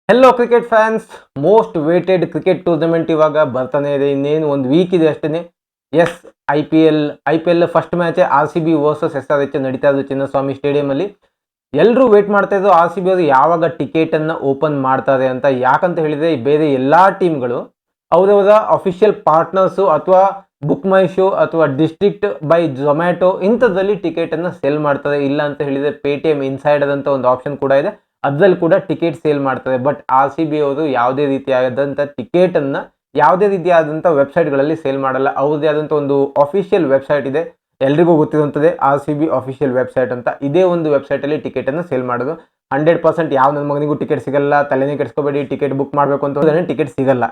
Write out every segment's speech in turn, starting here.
Hello cricket fans, most waited cricket tournament ಇವಾಗ ಬರ್ತಾನೆ ಇದೆ. ಇನ್ನೇನು ಒಂದು ವೀಕ್ ಇದೆ ಅಷ್ಟೇ. Yes, I P L first match RCB versus SRH ನಡೀತಾ ಇದ್ದು ಚಿನ್ನಸ್ವಾಮಿ ಸ್ಟೇಡಿಯಂ ಅಲ್ಲಿ. ಎಲ್ಲರೂ ವೇಟ್ ಮಾಡ್ತಾ ಇದ್ರು RCB ಅವರು ಯಾವಾಗ ಟಿಕೆಟ್ ಅನ್ನ ಓಪನ್ ಮಾಡ್ತಾರೆ ಅಂತ. ಯಾಕಂತ ಹೇಳಿದ್ರೆ ಬೇರೆ ಎಲ್ಲಾ ಟೀಮ್ಗಳು ಅವರವರ ಅಫಿಷಿಯಲ್ ಪಾರ್ಟ್ನರ್ಸು ಅಥವಾ ಬುಕ್ ಮೈ ಶೋ ಅಥವಾ ಡಿಸ್ಟ್ರಿಕ್ಟ್ ಬೈ ಝೊಮ್ಯಾಟೊ ಇಂಥದ್ರಲ್ಲಿ ಟಿಕೆಟ್ ಅನ್ನ ಸೇಲ್ ಮಾಡ್ತಾರೆ. ಇಲ್ಲ ಅಂತ ಹೇಳಿದ್ರೆ ಪೇಟಿಎಂ ಇನ್ಸೈಡರ್ ಅಂತ ಒಂದು ಆಪ್ಷನ್ ಕೂಡ ಇದೆ, ಅದ್ರಲ್ಲಿ ಕೂಡ ಟಿಕೆಟ್ ಸೇಲ್ ಮಾಡ್ತಾರೆ. ಬಟ್ RCB ಅವರು ಯಾವುದೇ ರೀತಿಯಾದಂಥ ಟಿಕೆಟ್ ಅನ್ನ ಯಾವುದೇ ರೀತಿಯಾದಂಥ ವೆಬ್ಸೈಟ್ಗಳಲ್ಲಿ ಸೇಲ್ ಮಾಡಲ್ಲ. ಅವ್ರದ್ದೇ ಆದಂಥ ಒಂದು ಅಫಿಷಿಯಲ್ ವೆಬ್ಸೈಟ್ ಇದೆ, ಎಲ್ರಿಗೂ ಗೊತ್ತಿರುವಂಥದ್ದೇ RCB ಅಫಿಷಿಯಲ್ ವೆಬ್ಸೈಟ್ ಅಂತ. ಇದೇ ಒಂದು ವೆಬ್ಸೈಟಲ್ಲಿ ಟಿಕೆಟ್ ಅನ್ನು ಸೇಲ್ ಮಾಡೋದು. 100% ಯಾವ ನನ್ನ ಮಗನಿಗೂ ಟಿಕೆಟ್ ಸಿಗಲ್ಲ, ತಲೆನೇ ಕೆಡಿಸ್ಕೋಬೇಡಿ, ಟಿಕೆಟ್ ಬುಕ್ ಮಾಡಬೇಕು ಅಂತ ಹೋದ್ರೆ ಟಿಕೆಟ್ ಸಿಗಲ್ಲ.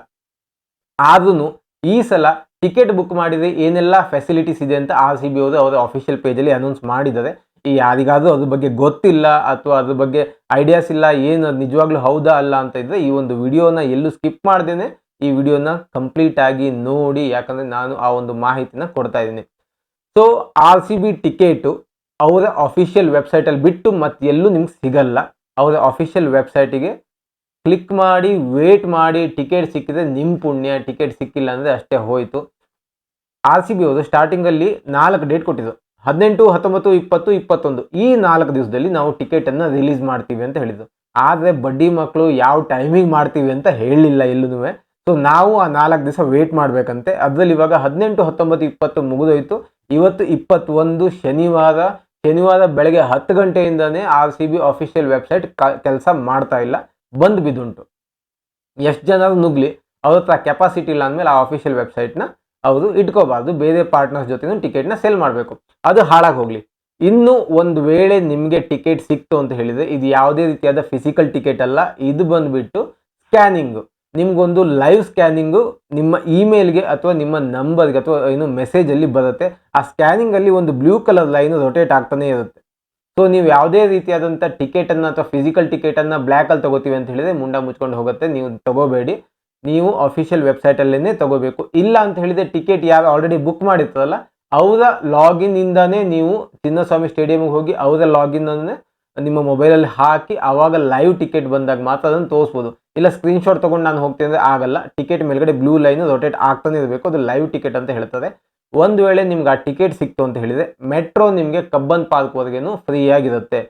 ಆದ್ರೂ ಈ ಸಲ ಟಿಕೆಟ್ ಬುಕ್ ಮಾಡಿದ್ರೆ ಏನೆಲ್ಲ ಫೆಸಿಲಿಟೀಸ್ ಇದೆ ಅಂತ RCB ಅವರು ಅವರ ಅಫಿಷಿಯಲ್ ಪೇಜಲ್ಲಿ ಅನೌನ್ಸ್ ಮಾಡಿದ್ದಾರೆ. ಈ ಯಾರಿಗಾದ್ರೂ ಅದ್ರ ಬಗ್ಗೆ ಗೊತ್ತಿಲ್ಲ ಅಥವಾ ಅದ್ರ ಬಗ್ಗೆ ಐಡಿಯಾಸ್ ಇಲ್ಲ, ಏನು ಅದು ನಿಜವಾಗ್ಲೂ ಹೌದಾ ಅಲ್ಲ ಅಂತ ಇದ್ರೆ ಈ ಒಂದು ವಿಡಿಯೋನ ಎಲ್ಲೂ ಸ್ಕಿಪ್ ಮಾಡ್ದೇನೆ ಈ ವಿಡಿಯೋನ ಕಂಪ್ಲೀಟ್ ಆಗಿ ನೋಡಿ, ಯಾಕಂದ್ರೆ ನಾನು ಆ ಒಂದು ಮಾಹಿತಿನ ಕೊಡ್ತಾ ಇದ್ದೀನಿ. ಸೊ RCB ಟಿಕೆಟು ಅವರ ಅಫಿಷಿಯಲ್ ವೆಬ್ಸೈಟಲ್ಲಿ ಬಿಟ್ಟು ಮತ್ತೆ ಎಲ್ಲೂ ನಿಮ್ಗೆ ಸಿಗಲ್ಲ. ಅವರ ಅಫಿಷಿಯಲ್ ವೆಬ್ಸೈಟಿಗೆ ಕ್ಲಿಕ್ ಮಾಡಿ ವೇಟ್ ಮಾಡಿ, ಟಿಕೆಟ್ ಸಿಕ್ಕಿದ್ರೆ ನಿಮ್ಮ ಪುಣ್ಯ, ಟಿಕೆಟ್ ಸಿಕ್ಕಿಲ್ಲ ಅಂದರೆ ಅಷ್ಟೇ ಹೋಯಿತು. RCB ಅವರು ಸ್ಟಾರ್ಟಿಂಗಲ್ಲಿ 4 ಡೇಟ್ ಕೊಟ್ಟಿದ್ರು, 18, 19, 20, 21. ಈ 4 ದಿವಸದಲ್ಲಿ ನಾವು ಟಿಕೆಟನ್ನು ರಿಲೀಸ್ ಮಾಡ್ತೀವಿ ಅಂತ ಹೇಳಿದ್ರು. ಆದರೆ ಬಡ್ಡಿ ಮಕ್ಕಳು ಯಾವ ಟೈಮಿಗೆ ಮಾಡ್ತೀವಿ ಅಂತ ಹೇಳಲಿಲ್ಲ ಎಲ್ಲೂ. ಸೊ ನಾವು ಆ 4 ದಿವಸ ವೇಟ್ ಮಾಡಬೇಕಂತೆ. ಅದರಲ್ಲಿ ಇವಾಗ 18, 19, 20 ಮುಗಿದೋಯ್ತು. ಇವತ್ತು 21 ಶನಿವಾರ ಬೆಳಗ್ಗೆ 10 ಗಂಟೆಯಿಂದನೇ RCB ಅಫಿಷಿಯಲ್ ವೆಬ್ಸೈಟ್ ಕೆಲಸ ಮಾಡ್ತಾ ಇಲ್ಲ, ಬಂದ್ ಬಿದ್ದುಂಟು. ಎಷ್ಟು ಜನ ನುಗ್ಲಿ, ಅವ್ರ ಹತ್ರ ಕೆಪಾಸಿಟಿ ಇಲ್ಲ ಅಂದಮೇಲೆ ಆ ಅಫಿಷಿಯಲ್ ವೆಬ್ಸೈಟ್ನ ಅವರು ಇಟ್ಕೋಬಾರ್ದು, ಬೇರೆ ಪಾರ್ಟ್ನರ್ಸ್ ಜೊತೆ ಟಿಕೆಟ್ನ ಸೇಲ್ ಮಾಡಬೇಕು, ಅದು ಹಾಳಾಗಿ ಹೋಗಲಿ. ಇನ್ನು ಒಂದು ವೇಳೆ ನಿಮಗೆ ಟಿಕೆಟ್ ಸಿಕ್ತು ಅಂತ ಹೇಳಿದರೆ ಇದು ಯಾವುದೇ ರೀತಿಯಾದ ಫಿಸಿಕಲ್ ಟಿಕೆಟ್ ಅಲ್ಲ, ಇದು ಬಂದುಬಿಟ್ಟು ಸ್ಕ್ಯಾನಿಂಗು. ನಿಮಗೊಂದು ಲೈವ್ ಸ್ಕ್ಯಾನಿಂಗು ನಿಮ್ಮ ಇಮೇಲ್ಗೆ ಅಥವಾ ನಿಮ್ಮ ನಂಬರ್ಗೆ ಅಥವಾ ಏನು ಮೆಸೇಜಲ್ಲಿ ಬರುತ್ತೆ. ಆ ಸ್ಕ್ಯಾನಿಂಗಲ್ಲಿ ಒಂದು ಬ್ಲೂ ಕಲರ್ ಲೈನು ರೊಟೇಟ್ ಆಗ್ತಾನೆ ಇರುತ್ತೆ. ಸೊ ನೀವು ಯಾವುದೇ ರೀತಿಯಾದಂಥ ಟಿಕೆಟನ್ನು ಅಥವಾ ಫಿಸಿಕಲ್ ಟಿಕೆಟನ್ನು ಬ್ಲ್ಯಾಕಲ್ಲಿ ತೊಗೋತೀವಿ ಅಂತ ಹೇಳಿದರೆ ಮುಂಡ ಮುಚ್ಕೊಂಡು ಹೋಗುತ್ತೆ, ನೀವು ತೊಗೋಬೇಡಿ. ನೀವು ಅಫಿಷಿಯಲ್ ವೆಬ್ಸೈಟಲ್ಲೇ ತೊಗೋಬೇಕು. ಇಲ್ಲ ಅಂತ ಹೇಳಿದರೆ ಟಿಕೆಟ್ ಯಾರು ಆಲ್ರೆಡಿ ಬುಕ್ ಮಾಡಿರ್ತಾರಲ್ಲ ಅವರ ಲಾಗಿನ್ನಿಂದನೇ ನೀವು ಚಿನ್ನಸ್ವಾಮಿ ಸ್ಟೇಡಿಯಂಗೆ ಹೋಗಿ ಅವರ ಲಾಗಿನ್ನನ್ನೇ ನಿಮ್ಮ ಮೊಬೈಲಲ್ಲಿ ಹಾಕಿ ಆವಾಗ ಲೈವ್ ಟಿಕೆಟ್ ಬಂದಾಗ ಮಾತ್ರ ಅದನ್ನು ತೋರಿಸ್ಬೋದು. ಇಲ್ಲ ಸ್ಕ್ರೀನ್ಶಾಟ್ ತೊಗೊಂಡು ನಾನು ಹೋಗ್ತೀನಿ ಅಂದರೆ ಆಗಲ್ಲ. ಟಿಕೆಟ್ ಮೇಲ್ಗಡೆ ಬ್ಲೂ ಲೈನು ರೊಟೇಟ್ ಆಗ್ತಾನೆ ಇರಬೇಕು, ಅದು ಲೈವ್ ಟಿಕೆಟ್ ಅಂತ ಹೇಳ್ತಾರೆ. ಒಂದು ವೇಳೆ ನಿಮ್ಗೆ ಆ ಟಿಕೆಟ್ ಸಿಕ್ತು ಅಂತ ಹೇಳಿದರೆ ಮೆಟ್ರೋ ನಿಮಗೆ ಕಬ್ಬನ್ ಪಾರ್ಕ್ವರೆಗೇನು ಫ್ರೀ ಆಗಿರುತ್ತೆ.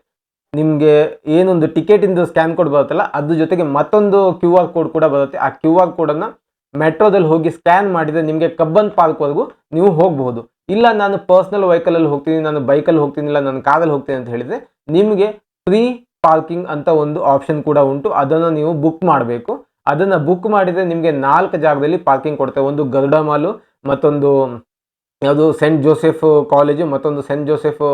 ನಿಮಗೆ ಏನೊಂದು ಟಿಕೆಟಿಂದು ಸ್ಕ್ಯಾನ್ ಕೋಡ್ ಬರುತ್ತಲ್ಲ ಅದ್ರ ಜೊತೆಗೆ ಮತ್ತೊಂದು QR ಕೋಡ್ ಕೂಡ ಬರುತ್ತೆ. ಆ QR ಕೋಡನ್ನು ಮೆಟ್ರೋದಲ್ಲಿ ಹೋಗಿ ಸ್ಕ್ಯಾನ್ ಮಾಡಿದರೆ ನಿಮಗೆ ಕಬ್ಬನ್ ಪಾರ್ಕ್ವರೆಗೂ ನೀವು ಹೋಗಬಹುದು. ಇಲ್ಲ ನಾನು ಪರ್ಸ್ನಲ್ ವೆಹಿಕಲಲ್ಲಿ ಹೋಗ್ತೀನಿ, ನಾನು ಬೈಕಲ್ಲಿ ಹೋಗ್ತೀನಿ, ಇಲ್ಲ ನಾನು ಕಾರಲ್ಲಿ ಹೋಗ್ತೀನಿ ಅಂತ ಹೇಳಿದರೆ ನಿಮಗೆ ಫ್ರೀ ಪಾರ್ಕಿಂಗ್ ಅಂತ ಒಂದು ಆಪ್ಷನ್ ಕೂಡ ಉಂಟು. ಅದನ್ನು ನೀವು ಬುಕ್ ಮಾಡಬೇಕು. ಅದನ್ನು ಬುಕ್ ಮಾಡಿದರೆ ನಿಮಗೆ 4 ಜಾಗದಲ್ಲಿ ಪಾರ್ಕಿಂಗ್ ಕೊಡ್ತೇವೆ. ಒಂದು ಗರುಡ ಮಾಲು, ಮತ್ತೊಂದು ಯಾವುದು ಸೆಂಟ್ ಜೋಸೆಫ್ ಕಾಲೇಜು, ಮತ್ತೊಂದು ಸೆಂಟ್ ಜೋಸೆಫ್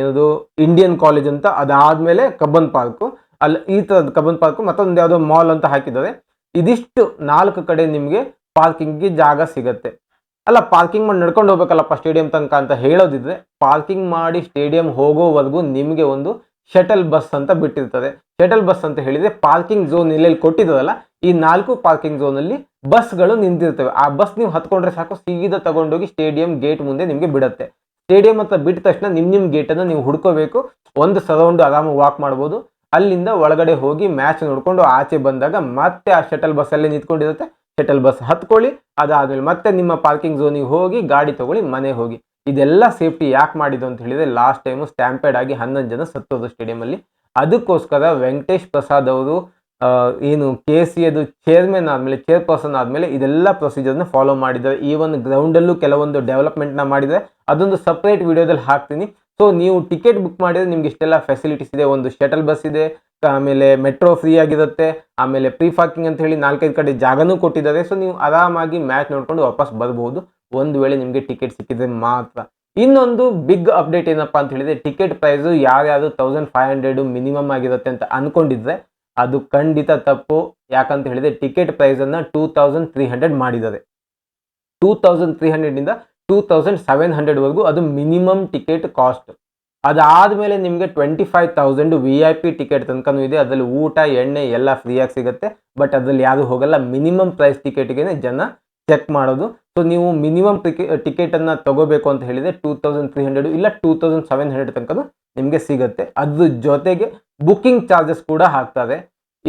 ಏನದು ಇಂಡಿಯನ್ ಕಾಲೇಜ್ ಅಂತ. ಅದಾದಮೇಲೆ ಕಬ್ಬನ್ ಪಾರ್ಕು, ಅಲ್ಲಿ ಈ ಥರದ ಕಬ್ಬನ್ ಪಾರ್ಕು, ಮತ್ತೊಂದು ಯಾವುದೋ ಮಾಲ್ ಅಂತ ಹಾಕಿದ್ದಾರೆ. ಇದಿಷ್ಟು 4 ಕಡೆ ನಿಮಗೆ ಪಾರ್ಕಿಂಗ್ಗೆ ಜಾಗ ಸಿಗುತ್ತೆ. ಅಲ್ಲ, ಪಾರ್ಕಿಂಗ್ ಮಾಡಿ ನಡ್ಕೊಂಡು ಹೋಗ್ಬೇಕಲ್ಲಪ್ಪ ಸ್ಟೇಡಿಯಂ ತನಕ ಅಂತ ಹೇಳೋದಿದ್ರೆ, ಪಾರ್ಕಿಂಗ್ ಮಾಡಿ ಸ್ಟೇಡಿಯಂ ಹೋಗೋವರೆಗೂ ನಿಮಗೆ ಒಂದು ಶಟಲ್ ಬಸ್ ಅಂತ ಬಿಟ್ಟಿರ್ತದೆ. ಶಟಲ್ ಬಸ್ ಅಂತ ಹೇಳಿದರೆ ಪಾರ್ಕಿಂಗ್ ಝೋನ್ ಎಲ್ಲೆಲ್ಲಿ ಕೊಟ್ಟಿದ್ದರಲ್ಲ ಈ 4 ಪಾರ್ಕಿಂಗ್ ಝೋನಲ್ಲಿ ಬಸ್ಗಳು ನಿಂತಿರ್ತವೆ. ಆ ಬಸ್ ನೀವು ಹತ್ಕೊಂಡ್ರೆ ಸಾಕು, ಸೀದಾ ತಗೊಂಡೋಗಿ ಸ್ಟೇಡಿಯಂ ಗೇಟ್ ಮುಂದೆ ನಿಮಗೆ ಬಿಡುತ್ತೆ. ಸ್ಟೇಡಿಯಂ ಹತ್ರ ಬಿಟ್ಟ ತಕ್ಷಣ ನಿಮ್ಮ ಗೇಟನ್ನು ನೀವು ಹುಡ್ಕೋಬೇಕು. ಒಂದು ಸರೌಂಡು ಆರಾಮಾಗಿ ವಾಕ್ ಮಾಡ್ಬೋದು. ಅಲ್ಲಿಂದ ಒಳಗಡೆ ಹೋಗಿ ಮ್ಯಾಚ್ ನೋಡಿಕೊಂಡು ಆಚೆ ಬಂದಾಗ ಮತ್ತೆ ಆ ಶಟಲ್ ಬಸ್ಸಲ್ಲಿ ನಿಂತ್ಕೊಂಡಿರುತ್ತೆ. ಶಟಲ್ ಬಸ್ ಹತ್ಕೊಳ್ಳಿ, ಅದಾದಮೇಲೆ ಮತ್ತೆ ನಿಮ್ಮ ಪಾರ್ಕಿಂಗ್ ಝೋನಿಗೆ ಹೋಗಿ ಗಾಡಿ ತೊಗೊಳ್ಳಿ, ಮನೆಗೆ ಹೋಗಿ. ಇದೆಲ್ಲ ಸೇಫ್ಟಿ ಯಾಕೆ ಮಾಡಿದ್ದು ಅಂತ ಹೇಳಿದರೆ ಲಾಸ್ಟ್ ಟೈಮು ಸ್ಟ್ಯಾಂಪೇಡ್ ಆಗಿ 11 ಜನ ಸತ್ತೋದು ಸ್ಟೇಡಿಯಮಲ್ಲಿ. ಅದಕ್ಕೋಸ್ಕರ ವೆಂಕಟೇಶ್ ಪ್ರಸಾದ್ ಅವರು ಏನು KC ಅದು ಚೇರ್ಮನ್ ಆದಮೇಲೆ, ಚೇರ್ಪರ್ಸನ್ ಆದಮೇಲೆ ಇದೆಲ್ಲ ಪ್ರೊಸೀಜರ್ನ ಫಾಲೋ ಮಾಡಿದ್ದಾರೆ. ಈವನ್ ಗ್ರೌಂಡಲ್ಲೂ ಕೆಲವೊಂದು ಡೆವಲಪ್ಮೆಂಟ್ನ ಮಾಡಿದ್ದಾರೆ. ಅದೊಂದು ಸಪ್ರೇಟ್ ವಿಡಿಯೋದಲ್ಲಿ ಹಾಕ್ತೀನಿ. ಸೊ ನೀವು ಟಿಕೆಟ್ ಬುಕ್ ಮಾಡಿದರೆ ನಿಮ್ಗೆ ಇಷ್ಟೆಲ್ಲ ಫೆಸಿಲಿಟೀಸ್ ಇದೆ. ಒಂದು ಶಟಲ್ ಬಸ್ ಇದೆ, ಆಮೇಲೆ ಮೆಟ್ರೋ ಫ್ರೀ ಆಗಿರುತ್ತೆ, ಆಮೇಲೆ ಪ್ರೀ ಪಾರ್ಕಿಂಗ್ ಅಂತ ಹೇಳಿ 4-5 ಕಡೆ ಜಾಗನೂ ಕೊಟ್ಟಿದ್ದಾರೆ. ಸೊ ನೀವು ಆರಾಮಾಗಿ ಮ್ಯಾಚ್ ನೋಡ್ಕೊಂಡು ವಾಪಸ್ ಬರ್ಬೋದು, ಒಂದು ವೇಳೆ ನಿಮಗೆ ಟಿಕೆಟ್ ಸಿಕ್ಕಿದ್ರೆ ಮಾತ್ರ. ಇನ್ನೊಂದು ಬಿಗ್ ಅಪ್ಡೇಟ್ ಏನಪ್ಪ ಅಂತ ಹೇಳಿದರೆ, ಟಿಕೆಟ್ ಪ್ರೈಸು ಯಾರ್ಯಾರು 1500 ಮಿನಿಮಮ್ ಆಗಿರುತ್ತೆ ಅಂತ ಅಂದ್ಕೊಂಡಿದ್ರೆ ಅದು ಖಂಡಿತ ತಪ್ಪು. ಯಾಕಂತ ಹೇಳಿದರೆ ಟಿಕೆಟ್ ಪ್ರೈಸನ್ನು 2300 ಮಾಡಿದ್ದಾರೆ. 2300 2700ವರೆಗೂ ಅದು ಮಿನಿಮಮ್ ಟಿಕೆಟ್ ಕಾಸ್ಟ್. ಅದಾದಮೇಲೆ ನಿಮಗೆ 25,000 VIP ಟಿಕೆಟ್ ತನಕನೂ ಇದೆ. ಅದರಲ್ಲಿ ಊಟ ಎಣ್ಣೆ ಎಲ್ಲ ಫ್ರೀಯಾಗಿ ಸಿಗುತ್ತೆ. ಬಟ್ ಅದರಲ್ಲಿ ಯಾರು ಹೋಗಲ್ಲ, ಮಿನಿಮಮ್ ಪ್ರೈಸ್ ಟಿಕೆಟ್ಗೆ ಜನ ಚೆಕ್ ಮಾಡೋದು. ಸೊ ನೀವು ಮಿನಿಮಮ್ ಟಿಕೆಟನ್ನು ತಗೋಬೇಕು ಅಂತ ಹೇಳಿದರೆ 2300 ಇಲ್ಲ 2700 ತನಕ ನಿಮಗೆ ಸಿಗುತ್ತೆ. ಅದ್ರ ಜೊತೆಗೆ ಬುಕ್ಕಿಂಗ್ ಚಾರ್ಜಸ್ ಕೂಡ ಹಾಕ್ತಾರೆ.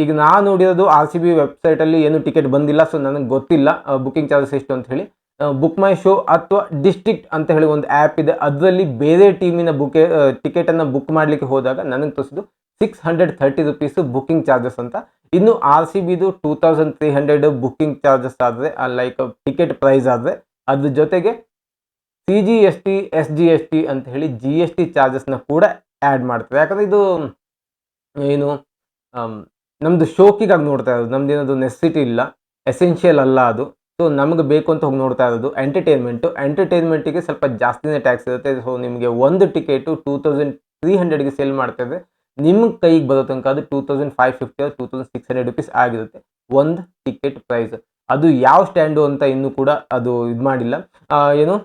ಈಗ ನಾನು ನೋಡಿರೋದು ಆರ್ ಸಿ ಬಿ ವೆಬ್ಸೈಟಲ್ಲಿ ಏನು ಟಿಕೆಟ್ ಬಂದಿಲ್ಲ, ಸೊ ನನಗೆ ಗೊತ್ತಿಲ್ಲ ಬುಕಿಂಗ್ ಚಾರ್ಜಸ್ ಎಷ್ಟು ಅಂತ ಹೇಳಿ. ಬುಕ್ ಮೈ ಶೋ ಅಥವಾ ಡಿಸ್ಟ್ರಿಕ್ಟ್ ಅಂತ ಹೇಳಿ ಒಂದು ಆ್ಯಪ್ ಇದೆ, ಅದರಲ್ಲಿ ಬೇರೆ ಟೀಮಿನ ಟಿಕೆಟನ್ನು ಬುಕ್ ಮಾಡಲಿಕ್ಕೆ ಹೋದಾಗ ನನಗೆ ತೋರಿಸಿದ್ದು 630 ರುಪೀಸು ಬುಕಿಂಗ್ ಚಾರ್ಜಸ್ ಅಂತ. ಇನ್ನು ಆರ್ ಸಿ ಬಿದು 2300 ಬುಕಿಂಗ್ ಚಾರ್ಜಸ್ ಆದರೆ, ಲೈಕ್ ಟಿಕೆಟ್ ಪ್ರೈಸ್ ಆದರೆ, ಅದ್ರ ಜೊತೆಗೆ CGST SGST ಅಂತ ಹೇಳಿ GST ಚಾರ್ಜಸ್ನ ಕೂಡ ಆ್ಯಡ್ ಮಾಡ್ತಾರೆ. ಯಾಕಂದರೆ ಇದು ಏನು ನಮ್ಮದು ಶೋಕಿಗಾಗಿ ನೋಡ್ತಾ ಇರೋದು, ನಮ್ದು ಏನದು ನೆಸೆಸಿಟಿ ಇಲ್ಲ, ಎಸೆನ್ಷಿಯಲ್ ಅಲ್ಲ ಅದು. ಸೊ ನಮಗೆ ಬೇಕು ಅಂತ ಹೋಗಿ ನೋಡ್ತಾ ಇರೋದು ಎಂಟರ್ಟೈನ್ಮೆಂಟಿಗೆ ಸ್ವಲ್ಪ ಜಾಸ್ತಿನೇ ಟ್ಯಾಕ್ಸ್ ಇರುತ್ತೆ. ಸೊ ನಿಮಗೆ ಒಂದು ಟಿಕೆಟು 2300ಗೆ ಸೇಲ್ ಮಾಡ್ತಾಯಿದ್ರೆ ನಿಮ್ಮ ಕೈಗೆ ಬರೋ ತನಕ ಅದು 2550 2600 ರುಪೀಸ್ ಆಗಿರುತ್ತೆ ಒಂದು ಟಿಕೆಟ್ ಪ್ರೈಸ್. ಅದು ಯಾವ ಸ್ಟ್ಯಾಂಡು ಅಂತ ಇನ್ನೂ ಕೂಡ ಅದು ಇದು ಮಾಡಿಲ್ಲ. ಏನು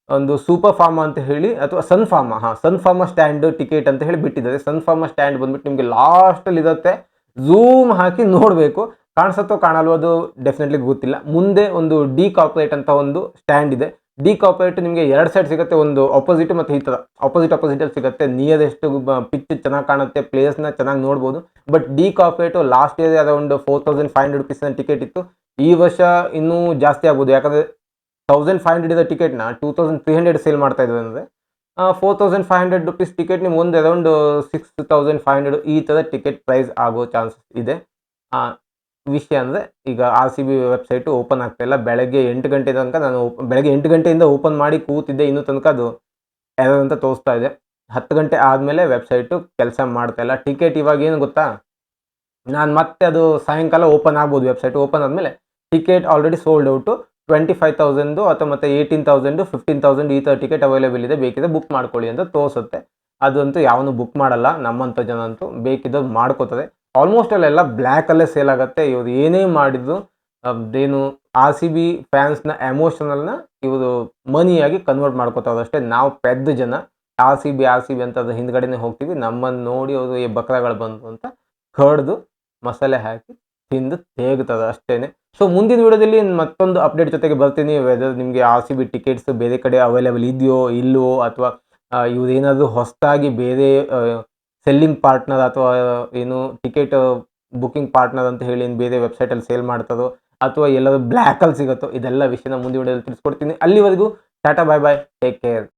ಒಂದು ಸೂಪರ್ ಫಾರ್ಮಾ ಅಂತ ಹೇಳಿ ಅಥವಾ ಸನ್ ಫಾರ್ಮಾ ಸ್ಟ್ಯಾಂಡ್ ಟಿಕೆಟ್ ಅಂತ ಹೇಳಿ ಬಿಟ್ಟಿದ್ದಾರೆ. ಸನ್ ಫಾರ್ಮಾ ಸ್ಟ್ಯಾಂಡ್ ಬಂದ್ಬಿಟ್ಟು ನಿಮಗೆ ಲಾಸ್ಟಲ್ಲಿ ಇರುತ್ತೆ, ಝೂಮ್ ಹಾಕಿ ನೋಡಬೇಕು, ಕಾಣಿಸುತ್ತೋ ಕಾಣಲ್ವೋ ಅದು ಡೆಫಿನೆಟ್ಲಿ ಗೊತ್ತಿಲ್ಲ. ಮುಂದೆ ಒಂದು ಡಿ ಕಾರ್ಪೊರೇಟ್ ಅಂತ ಒಂದು ಸ್ಟ್ಯಾಂಡ್ ಇದೆ. ಡಿ ಕಾರ್ಪೊರೇಟ್ ನಿಮಗೆ 2 ಸೈಡ್ ಸಿಗುತ್ತೆ, ಒಂದು ಆಪೋಸಿಟ್ ಮತ್ತು ಈ ಥರ ಆಪೋಸಿಟಲ್ಲಿ ಸಿಗುತ್ತೆ. ನಿಯರೆಸ್ಟ್ ಪಿಚ್ ಚೆನ್ನಾಗಿ ಕಾಣುತ್ತೆ, ಪ್ಲೇಯರ್ಸ್ನ ಚೆನ್ನಾಗಿ ನೋಡ್ಬೋದು. But D corporate last year ಅದೊಂದು 4500 ರುಪೀಸ್ನ ಟಿಕೆಟ್ ಇತ್ತು. ಈ ವರ್ಷ ಇನ್ನೂ ಜಾಸ್ತಿ ಆಗ್ಬೋದು, ಯಾಕಂದರೆ 1500 ಇರೋ ಟಿಕೆಟ್ನ 2300 ಸೇಲ್ ಮಾಡ್ತಾ ಇದ್ದಾರೆ ಅಂದರೆ 4500 ರುಪೀಸ್ ಟಿಕೆಟ್ ನಿಮ್ಗೆ ಒಂದು ಅರೌಂಡ್ 6500 ಈ ಥರ ಟಿಕೆಟ್ ಪ್ರೈಸ್ ಆಗೋ ಚಾನ್ಸಸ್ ಇದೆ. ವಿಷಯ ಅಂದರೆ ಈಗ R C B website open ಆಗ್ತಾಯಿಲ್ಲ. ಬೆಳಗ್ಗೆ 8 ಗಂಟೆ ತನಕ ನಾನು ಬೆಳಗ್ಗೆ 8 ಗಂಟೆಯಿಂದ ಓಪನ್ ಮಾಡಿ ಕೂತಿದ್ದೆ, ಇನ್ನೂ ತನಕ ಅದು ಎರರ್ ಅಂತ ತೋರಿಸ್ತಾ ಇದೆ. 10 ಗಂಟೆ ಆದಮೇಲೆ ವೆಬ್ಸೈಟು ಕೆಲಸ ಮಾಡ್ತಾಯಿಲ್ಲ. ಟಿಕೆಟ್ ಇವಾಗ ಏನು ಗೊತ್ತಾ, ನಾನು ಮತ್ತೆ ಅದು ಸಾಯಂಕಾಲ ಓಪನ್ ಆಗ್ಬೋದು. ವೆಬ್ಸೈಟ್ ಓಪನ್ ಆದಮೇಲೆ ಟಿಕೆಟ್ ಆಲ್ರೆಡಿ ಸೋಲ್ಡ್ ಔಟು 25,000 ಅಥವಾ ಮತ್ತು 18,000 15,000 ಈ ಥರ ಟಿಕೆಟ್ ಅವೈಲೇಬಲ್ ಇದೆ, ಬೇಕಿದ್ರೆ ಬುಕ್ ಮಾಡ್ಕೊಳ್ಳಿ ಅಂತ ತೋರಿಸುತ್ತೆ. ಅದಂತೂ ಯಾವನು ಬುಕ್ ಮಾಡಲ್ಲ, ನಮ್ಮಂಥ ಜನ ಅಂತೂ ಬೇಕಿದ್ದವ್ರು ಮಾಡ್ಕೋತಾರೆ. ಆಲ್ಮೋಸ್ಟ್ ಅಲ್ಲೆಲ್ಲ ಬ್ಲ್ಯಾಕಲ್ಲೇ ಸೇಲ್ ಆಗುತ್ತೆ. ಇವರು ಏನೇ ಮಾಡಿದ್ರು ಏನು ಆರ್ ಸಿ ಬಿ ಫ್ಯಾನ್ಸ್ನ ಎಮೋಷನಲ್ನ ಇವರು ಮನಿಯಾಗಿ ಕನ್ವರ್ಟ್ ಮಾಡ್ಕೋತಾರೆ ಅಷ್ಟೇ. ನಾವು ಪೆದ್ದ ಜನ ಆರ್ ಸಿ ಬಿ ಅಂತ ಅದ್ರ ಹಿಂದ್ಗಡೆನೇ ಹೋಗ್ತೀವಿ. ನಮ್ಮನ್ನು ನೋಡಿ ಅವರು ಈ ಬಕ್ರಾಗಳು ಬಂತು ಅಂತ ಕಡ್ದು ಮಸಾಲೆ ಹಾಕಿ ತಿಂದು ತೇಗ್ತದೆ ಅಷ್ಟೇ. ಸೊ ಮುಂದಿನ ವಿಡಿಯೋದಲ್ಲಿ ಮತ್ತೊಂದು ಅಪ್ಡೇಟ್ ಜೊತೆಗೆ ಬರ್ತೀನಿ. ವೆದರ್ ನಿಮಗೆ ಆರ್ ಸಿ ಬಿ ಟಿಕೆಟ್ಸ್ ಬೇರೆ ಕಡೆ ಅವೈಲೇಬಲ್ ಇದೆಯೋ ಇಲ್ಲವೋ, ಅಥವಾ ಇವ್ರೇನಾದರೂ ಹೊಸದಾಗಿ ಬೇರೆ ಸೆಲ್ಲಿಂಗ್ ಪಾರ್ಟ್ನರ್ ಅಥವಾ ಏನು ಟಿಕೆಟ್ ಬುಕಿಂಗ್ ಪಾರ್ಟ್ನರ್ ಅಂತ ಹೇಳಿ ಬೇರೆ ವೆಬ್ಸೈಟಲ್ಲಿ ಸೇಲ್ ಮಾಡ್ತಾರೋ, ಅಥವಾ ಎಲ್ಲರೂ ಬ್ಲ್ಯಾಕಲ್ಲಿ ಸಿಗುತ್ತೋ, ಇದೆಲ್ಲ ವಿಷಯನ ಮುಂದಿನ ವಿಡಿಯೋದಲ್ಲಿ ತಿಳಿಸ್ಕೊಡ್ತೀನಿ. ಅಲ್ಲಿವರೆಗೂ ಟಾಟಾ, ಬಾಯ್ ಬಾಯ್, ಟೇಕ್ ಕೇರ್.